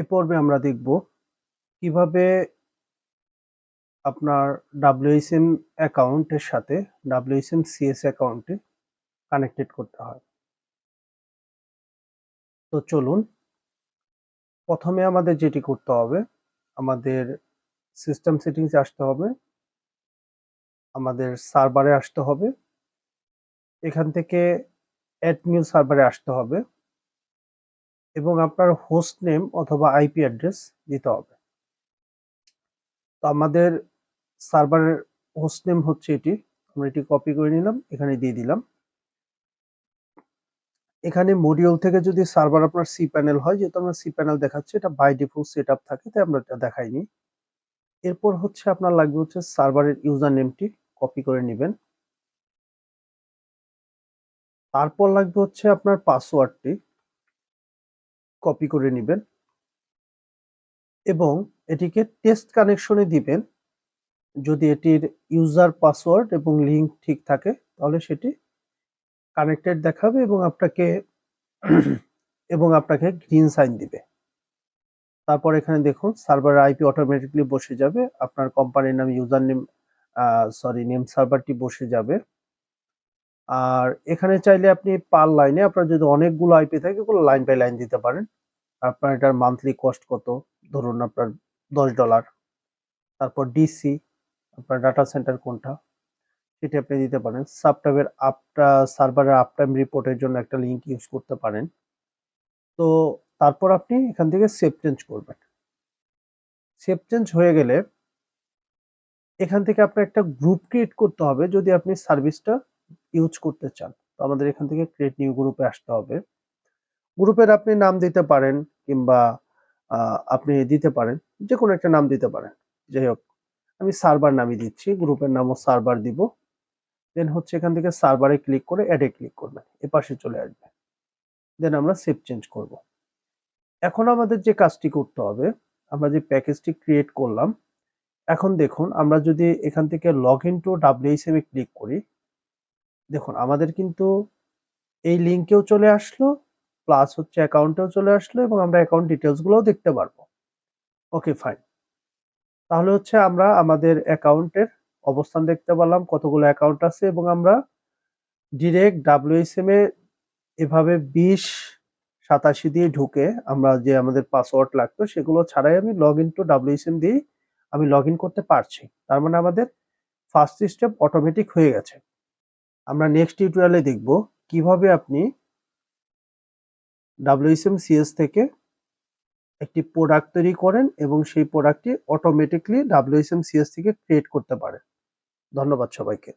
এ পর্বে আমরা দেখব কিভাবে আপনার WHM অ্যাকাউন্টের সাথে WHMCS অ্যাকাউন্টে কানেক্টেড করতে হয়। তো চলুন, প্রথমে আমাদের যেটি করতে হবে, আমাদের সিস্টেম সেটিংসে আসতে হবে, আমাদের সার্ভারে আসতে হবে, এখান থেকে অ্যাড নিউ সার্ভারে আসতে হবে এবং আপনার হোস্ট নেম অথবা আইপি অ্যাড্রেস দিতে হবে। তো আমাদের সার্ভারের হোস্ট নেম হচ্ছে এটি, আমরা এটি কপি করে নিলাম, এখানে দিয়ে দিলাম। এখানে মডিউল থেকে যদি সার্ভার আপনার cpanel হয়, যেহেতু আমরা cpanel দেখাচ্ছি, এটা বাই ডিফল্ট সেটআপ থাকে, তাই আমরা এটা দেখাইনি। এরপর হচ্ছে আপনার লাগবে হচ্ছে সার্ভারের ইউজার নেমটি কপি করে নেবেন। তারপর লাগবে হচ্ছে আপনার পাসওয়ার্ডটি কপি করে নেবেন এবং এটিকে টেস্ট কানেকশনে দিবেন। যদি এটির ইউজার পাসওয়ার্ড এবং লিঙ্ক ঠিক থাকে তাহলে সেটি কানেক্টেড দেখাবে এবং আপনাকে গ্রিন সাইন দিবে। তারপর এখানে দেখুন সার্ভারের আইপি অটোমেটিক্যালি বসে যাবে, আপনার কোম্পানির নাম, ইউজার নেম নেম সার্ভারটি বসে যাবে। আর এখানে চাইলে আপনি পার লাইনে, আপনার যদি অনেকগুলো আইপি থাকে ওগুলো লাইন বাই লাইন দিতে পারেন। আপনার এটার মান্থলি কস্ট কত, ধরুন আপনার $10। তারপর ডিসি, আপনার ডাটা সেন্টার কোনটা সেটি আপনি দিতে পারেন। সার্ভারের আপটাইম রিপোর্টের জন্য একটা লিঙ্ক ইউজ করতে পারেন। তো তারপর আপনি এখান থেকে সেভ চেঞ্জ করবেন। সেভ চেঞ্জ হয়ে গেলে এখান থেকে আপনার একটা গ্রুপ ক্রিয়েট করতে হবে যদি আপনি সার্ভিসটা ইউজ করতে চান। তো আমাদের এখান থেকে ক্রিয়েট নিউ গ্রুপে আসতে হবে। গ্রুপের আপনি নাম দিতে পারেন কিংবা আপনি দিতে পারেন, যে কোনো একটা নাম দিতে পারেন। যাই হোক, আমি সার্ভার নামই দিচ্ছি, গ্রুপের নামও সার্ভার দিব। দেন হচ্ছে এখান থেকে সার্ভারে ক্লিক করে অ্যাডে ক্লিক করবেন, এপাশে চলে আসবে। দেন আমরা সেভ চেঞ্জ করব। এখন আমাদের যে কাজটি করতে হবে, আমরা যে প্যাকেজটি ক্রিয়েট করলাম, এখন দেখুন আমরা যদি এখান থেকে লগ ইন টু WHM এ ক্লিক করি, দেখুন আমাদের কিন্তু এই লিঙ্কেও চলে আসলো, প্লাস হচ্ছে অ্যাকাউন্টেও চলে আসলো এবং আমরা অ্যাকাউন্ট ডিটেলস গুলোও দেখতে পারবো। ওকে, ফাইন। তাহলে হচ্ছে আমরা আমাদের অ্যাকাউন্টের অবস্থান দেখতে পারলাম, কতগুলো অ্যাকাউন্ট আছে, এবং আমরা ডিরেক্ট WHM এ এভাবে 2087 দিয়ে ঢুকে আমরা যে আমাদের পাসওয়ার্ড লাগতো সেগুলো ছাড়াই আমি লগ ইন টু WHM দিয়ে আমি লগ ইন করতে পারছি। তার মানে আমাদের ফার্স্ট স্টেপ অটোমেটিক হয়ে গেছে। আমরা নেক্সট টিউটোরিয়ালে দেখব কিভাবে আপনি WHMCS থেকে একটি প্রোডাক্ট তৈরি করেন এবং সেই প্রোডাক্টটি অটোমেটিকলি WHMCS থেকে ক্রিয়েট করতে পারেন। ধন্যবাদ সবাইকে।